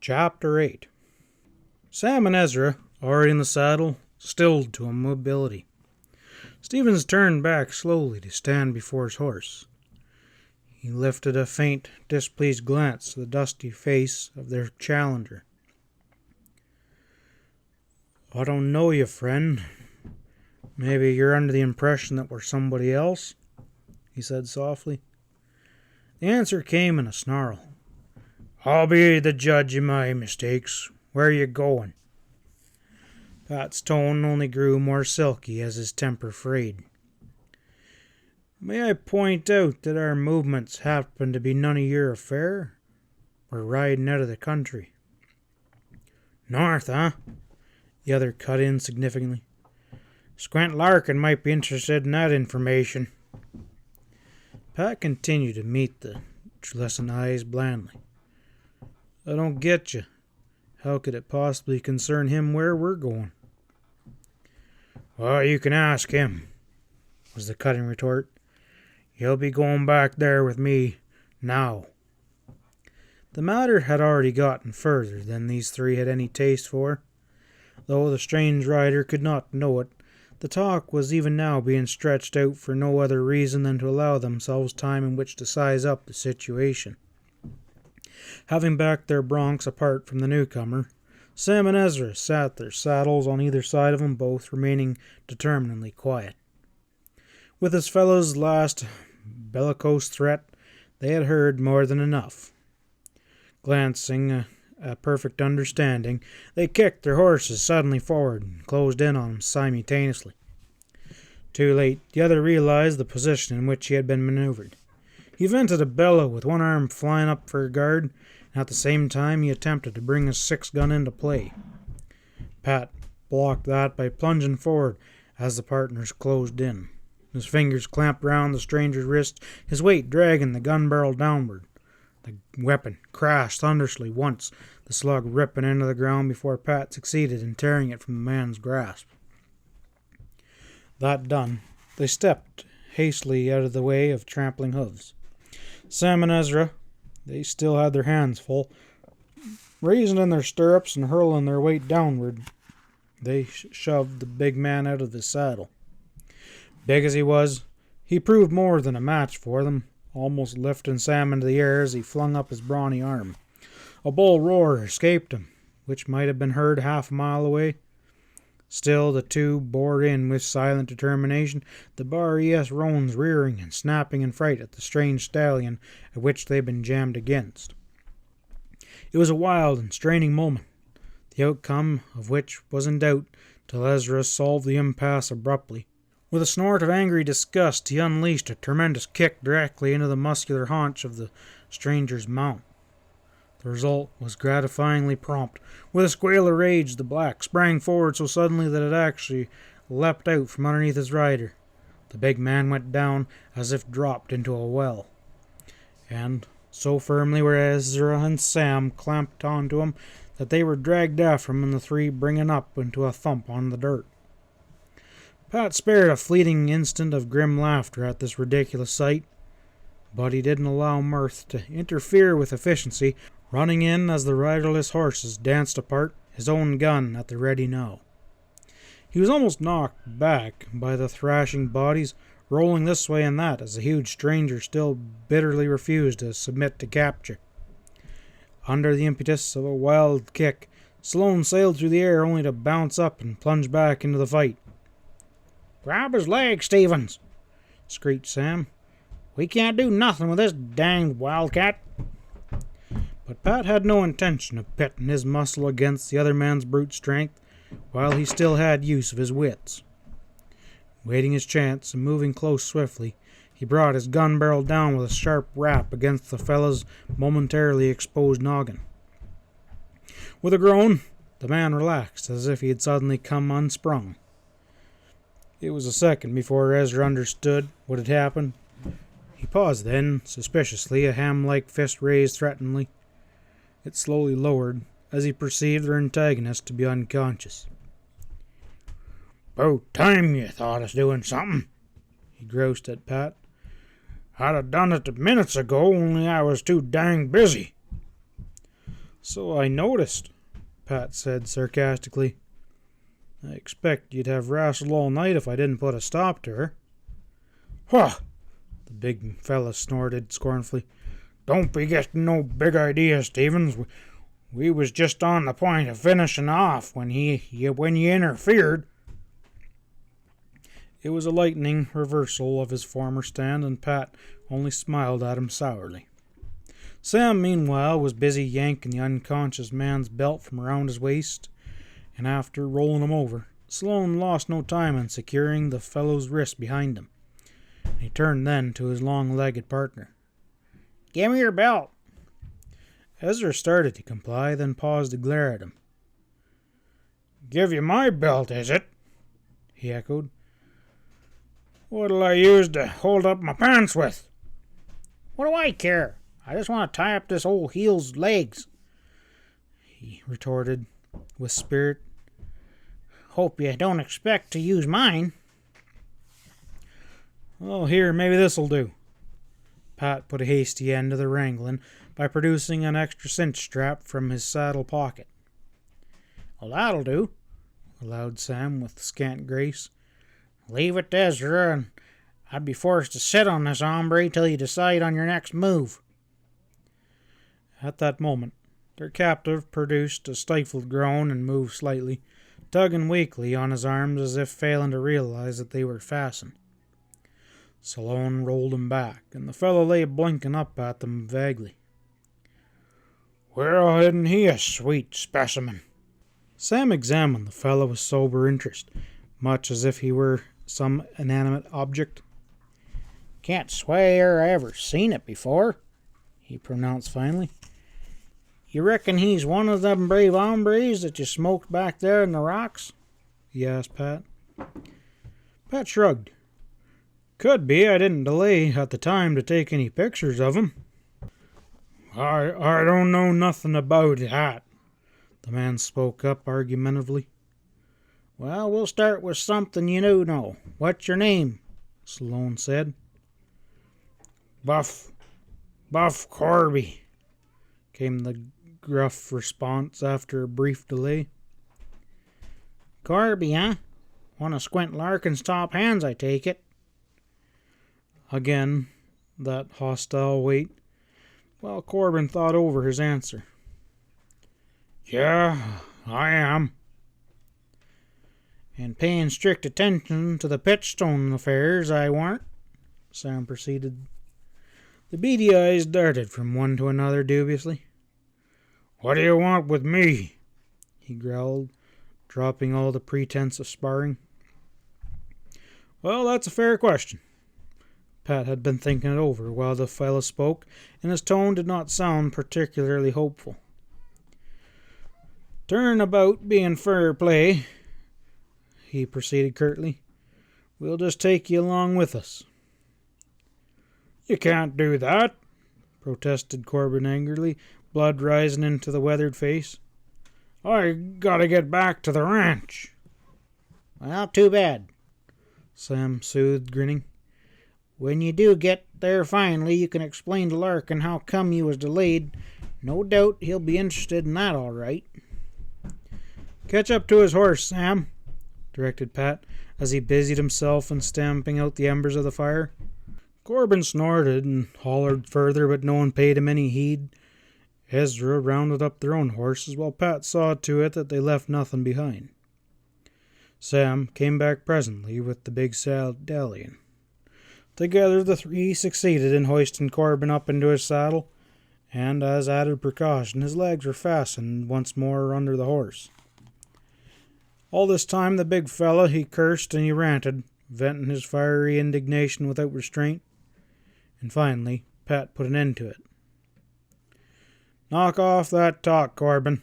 Chapter 8. Sam and Ezra, already in the saddle, stilled to immobility. Stevens turned back slowly to stand before his horse. He lifted a faint, displeased glance to the dusty face of their challenger. "I don't know you, friend. Maybe you're under the impression that we're somebody else?" he said softly. The answer came in a snarl. "I'll be the judge of my mistakes. Where are you going?" Pat's tone only grew more silky as his temper frayed. "May I point out that our movements happen to be none of your affair? We're riding out of the country." "North, huh?" the other cut in significantly. "Squint Larkin might be interested in that information." Pat continued to meet the Trellisson eyes blandly. "I don't get you. How could it possibly concern him where we're going?" "Well, you can ask him," was the cutting retort. "He'll be going back there with me now." The matter had already gotten further than these three had any taste for. Though the strange rider could not know it, the talk was even now being stretched out for no other reason than to allow themselves time in which to size up the situation. Having backed their broncs apart from the newcomer, Sam and Ezra sat their saddles on either side of them, both remaining determinedly quiet. With his fellow's last bellicose threat, they had heard more than enough. Glancing a perfect understanding, they kicked their horses suddenly forward and closed in on him simultaneously. Too late, the other realized the position in which he had been maneuvered. He vented a bellow with one arm flying up for a guard, and at the same time he attempted to bring his six-gun into play. Pat blocked that by plunging forward as the partners closed in. His fingers clamped round the stranger's wrist, his weight dragging the gun barrel downward. The weapon crashed thunderously once, the slug ripping into the ground before Pat succeeded in tearing it from the man's grasp. That done, they stepped hastily out of the way of trampling hooves. Sam and Ezra, they still had their hands full, raising in their stirrups and hurling their weight downward. They shoved the big man out of the saddle. Big as he was, he proved more than a match for them, almost lifting Sam into the air as he flung up his brawny arm. A bull roar escaped him, which might have been heard half a mile away. Still the two bore in with silent determination, the Bar ES roans rearing and snapping in fright at the strange stallion at which they had been jammed against. It was a wild and straining moment, the outcome of which was in doubt, till Ezra solved the impasse abruptly. With a snort of angry disgust, he unleashed a tremendous kick directly into the muscular haunch of the stranger's mount. The result was gratifyingly prompt. With a squeal of rage, the black sprang forward so suddenly that it actually leapt out from underneath his rider. The big man went down as if dropped into a well, and so firmly were Ezra and Sam clamped onto him that they were dragged after him, and the three bringing up into a thump on the dirt. Pat spared a fleeting instant of grim laughter at this ridiculous sight, but he didn't allow mirth to interfere with efficiency, running in as the riderless horses danced apart, his own gun at the ready now. He was almost knocked back by the thrashing bodies, rolling this way and that as the huge stranger still bitterly refused to submit to capture. Under the impetus of a wild kick, Sloane sailed through the air only to bounce up and plunge back into the fight. "Grab his leg, Stevens!" screeched Sam. "We can't do nothing with this danged wildcat." But Pat had no intention of pitting his muscle against the other man's brute strength while he still had use of his wits. Waiting his chance and moving close swiftly, he brought his gun barrel down with a sharp rap against the fellow's momentarily exposed noggin. With a groan, the man relaxed as if he had suddenly come unsprung. It was a second before Ezra understood what had happened. He paused then, suspiciously, a ham-like fist raised threateningly. It slowly lowered as he perceived their antagonist to be unconscious. "'Bout time you thought us doing something," he groused at Pat. "I'd have done it minutes ago, only I was too dang busy." "So I noticed," Pat said sarcastically. "I expect you'd have wrestled all night if I didn't put a stop to her." "Huh!" the big fella snorted scornfully. "Don't be getting no big ideas, Stevens. We was just on the point of finishing off when you interfered." It was a lightning reversal of his former stand, and Pat only smiled at him sourly. Sam, meanwhile, was busy yanking the unconscious man's belt from around his waist, and after rolling him over, Sloane lost no time in securing the fellow's wrist behind him. He turned then to his long-legged partner. "Give me your belt." Ezra started to comply, then paused to glare at him. "Give you my belt, is it?" he echoed. "What'll I use to hold up my pants with?" "What do I care? I just want to tie up this old heel's legs," he retorted with spirit. "Hope you don't expect to use mine." "Oh, here, maybe this'll do." Pat put a hasty end to the wrangling by producing an extra cinch strap from his saddle pocket. "Well, that'll do," allowed Sam with scant grace. "Leave it to Ezra, and I'd be forced to sit on this hombre till you decide on your next move." At that moment, their captive produced a stifled groan and moved slightly, tugging weakly on his arms as if failing to realize that they were fastened. Sloane rolled him back, and the fellow lay blinking up at them vaguely. "Well, isn't he a sweet specimen?" Sam examined the fellow with sober interest, much as if he were some inanimate object. "Can't swear I ever seen it before," he pronounced finally. "You reckon he's one of them brave hombres that you smoked back there in the rocks?" he asked Pat. Pat shrugged. "Could be. I didn't delay at the time to take any pictures of him." I don't know nothing about that," the man spoke up argumentatively. "Well, we'll start with something you do know. What's your name?" Sloane said. Buff Corby," came the gruff response after a brief delay. "Corby, huh? One of Squint Larkin's top hands, I take it." Again, that hostile wait, while Corbin thought over his answer. "Yeah, I am." "And paying strict attention to the pitchstone affairs, I warrant," Sam proceeded. The beady eyes darted from one to another dubiously. "What do you want with me?" he growled, dropping all the pretense of sparring. "Well, that's a fair question." Pat had been thinking it over while the fellow spoke, and his tone did not sound particularly hopeful. "Turn about being fair play," he proceeded curtly. "We'll just take you along with us." "You can't do that," protested Corbin angrily, blood rising into the weathered face. "I gotta get back to the ranch." "Well, too bad," Sam soothed, grinning. "When you do get there finally, you can explain to Larkin how come you was delayed. No doubt he'll be interested in that, all right." "Catch up to his horse, Sam," directed Pat, as he busied himself in stamping out the embers of the fire. Corbin snorted and hollered further, but no one paid him any heed. Ezra rounded up their own horses, while Pat saw to it that they left nothing behind. Sam came back presently with the big stallion. Together the three succeeded in hoisting Corbin up into his saddle, and as added precaution his legs were fastened once more under the horse. All this time the big fellow, he cursed and he ranted, venting his fiery indignation without restraint, and finally Pat put an end to it. "Knock off that talk, Corbin,"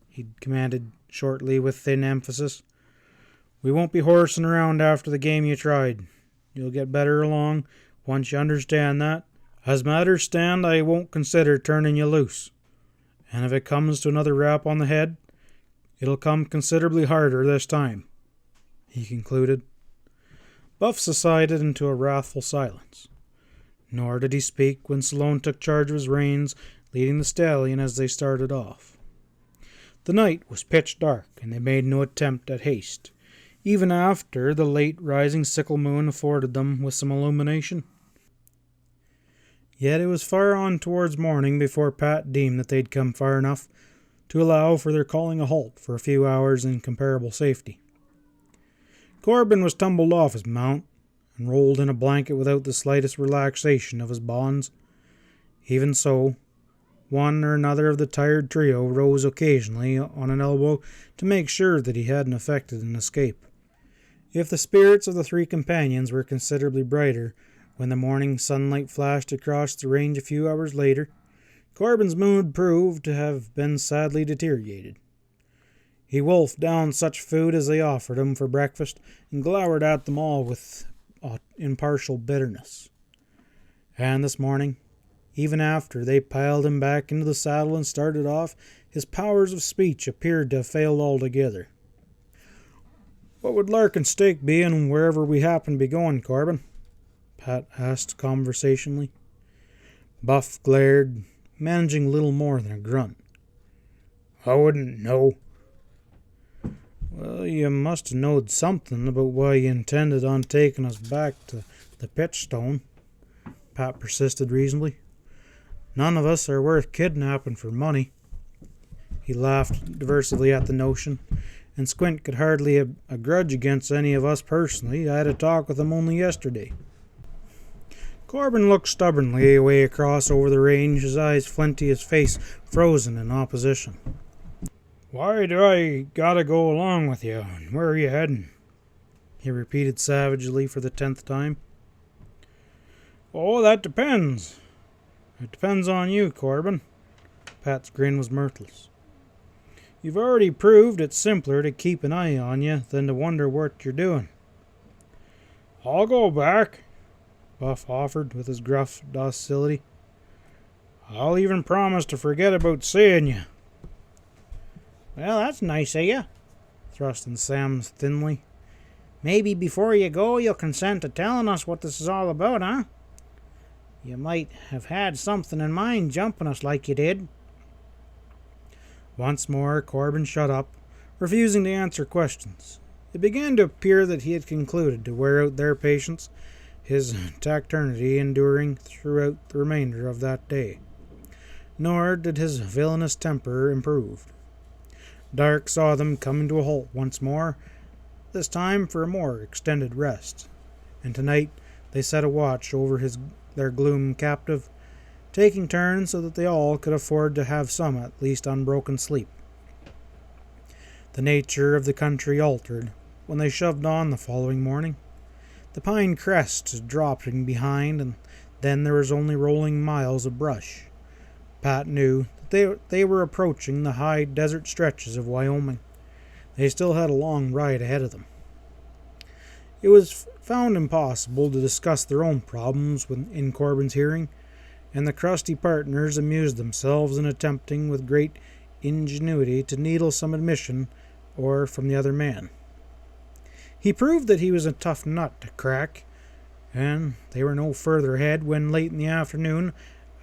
he commanded shortly with thin emphasis. "We won't be horsing around after the game you tried. You'll get better along once you understand that. As matters stand, I won't consider turning you loose. And if it comes to another rap on the head, it'll come considerably harder this time," he concluded. Buff subsided into a wrathful silence. Nor did he speak when Sloane took charge of his reins, leading the stallion as they started off. The night was pitch dark, and they made no attempt at haste, even after the late rising sickle moon afforded them with some illumination. Yet it was far on towards morning before Pat deemed that they'd come far enough to allow for their calling a halt for a few hours in comparable safety. Corbin was tumbled off his mount and rolled in a blanket without the slightest relaxation of his bonds. Even so, one or another of the tired trio rose occasionally on an elbow to make sure that he hadn't effected an escape. If the spirits of the three companions were considerably brighter when the morning sunlight flashed across the range a few hours later, Corbin's mood proved to have been sadly deteriorated. He wolfed down such food as they offered him for breakfast and glowered at them all with impartial bitterness. And this morning, even after they piled him back into the saddle and started off, his powers of speech appeared to have failed altogether. "What would Larkin's stake be in wherever we happen to be going, Corbin?" Pat asked conversationally. Buff glared, managing little more than a grunt. "I wouldn't know." "Well, you must have knowed something about why you intended on taking us back to the pitchstone," Pat persisted reasonably. "None of us are worth kidnapping for money." He laughed diversively at the notion, and Squint could hardly have a grudge against any of us personally. I had a talk with him only yesterday. Corbin looked stubbornly away across over the range, his eyes flinty, his face frozen in opposition. "Why do I gotta go along with you, and where are you heading?" he repeated savagely for the 10th time. "Oh, that depends. It depends on you, Corbin." Pat's grin was mirthless. "You've already proved it's simpler to keep an eye on you than to wonder what you're doing." "I'll go back," Buff offered with his gruff docility. "I'll even promise to forget about seeing you." "Well, that's nice of you," thrust in Sam thinly. "Maybe before you go you'll consent to telling us what this is all about, huh? You might have had something in mind jumping us like you did." Once more Corbin shut up, refusing to answer questions. It began to appear that he had concluded to wear out their patience, his taciturnity enduring throughout the remainder of that day. Nor did his villainous temper improve. Dark saw them coming to a halt once more, this time for a more extended rest, and tonight they set a watch over their gloom captive, taking turns so that they all could afford to have some at least unbroken sleep. The nature of the country altered when they shoved on the following morning. The pine crests dropping behind, and then there was only rolling miles of brush. Pat knew that they were approaching the high desert stretches of Wyoming. They still had a long ride ahead of them. It was found impossible to discuss their own problems in Corbin's hearing, and the crusty partners amused themselves in attempting with great ingenuity to needle some admission or from the other man. He proved that he was a tough nut to crack, and they were no further ahead when, late in the afternoon,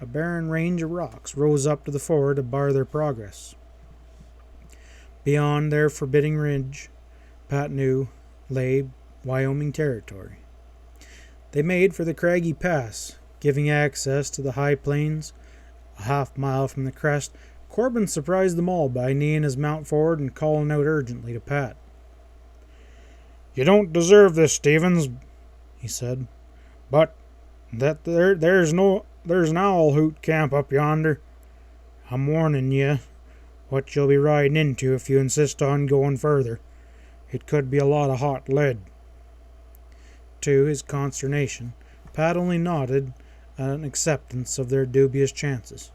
a barren range of rocks rose up to the fore to bar their progress. Beyond their forbidding ridge, Pat knew, lay Wyoming territory. They made for the craggy pass, giving access to the high plains. A half-mile from the crest, Corbin surprised them all by kneeing his mount forward and calling out urgently to Pat. "You don't deserve this, Stevens," he said, "but that there's an owl hoot camp up yonder. I'm warning you what you'll be riding into if you insist on going further. It could be a lot of hot lead." To his consternation, Pat only nodded an acceptance of their dubious chances.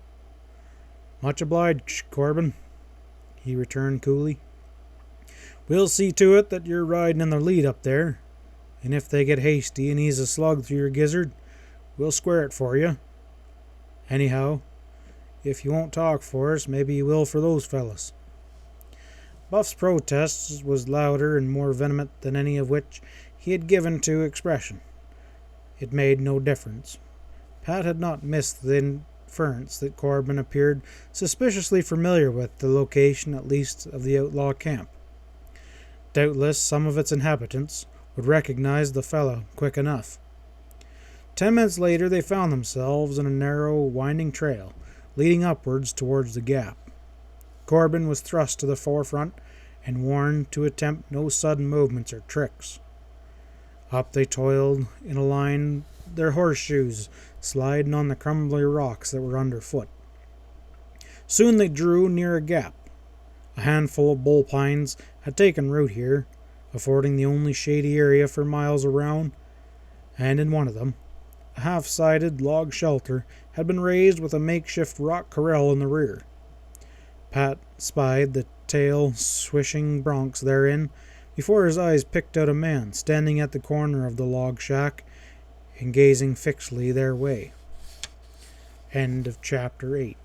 "Much obliged, Corbin," he returned coolly. "We'll see to it that you're riding in the lead up there, and if they get hasty and ease a slug through your gizzard, we'll square it for you. Anyhow, if you won't talk for us, maybe you will for those fellas." Buff's protest was louder and more vehement than any of which he had given to expression. It made no difference. Pat had not missed the inference that Corbin appeared suspiciously familiar with the location, at least, of the outlaw camp. Doubtless some of its inhabitants would recognize the fellow quick enough. 10 minutes later they found themselves in a narrow, winding trail leading upwards towards the gap. Corbin was thrust to the forefront and warned to attempt no sudden movements or tricks. Up they toiled in a line, their horseshoes sliding on the crumbly rocks that were underfoot. Soon they drew near a gap. A handful of bull pines had taken root here, affording the only shady area for miles around, and in one of them, a half-sided log shelter had been raised with a makeshift rock corral in the rear. Pat spied the tail-swishing broncs therein before his eyes picked out a man standing at the corner of the log shack and gazing fixedly their way. End of chapter 8.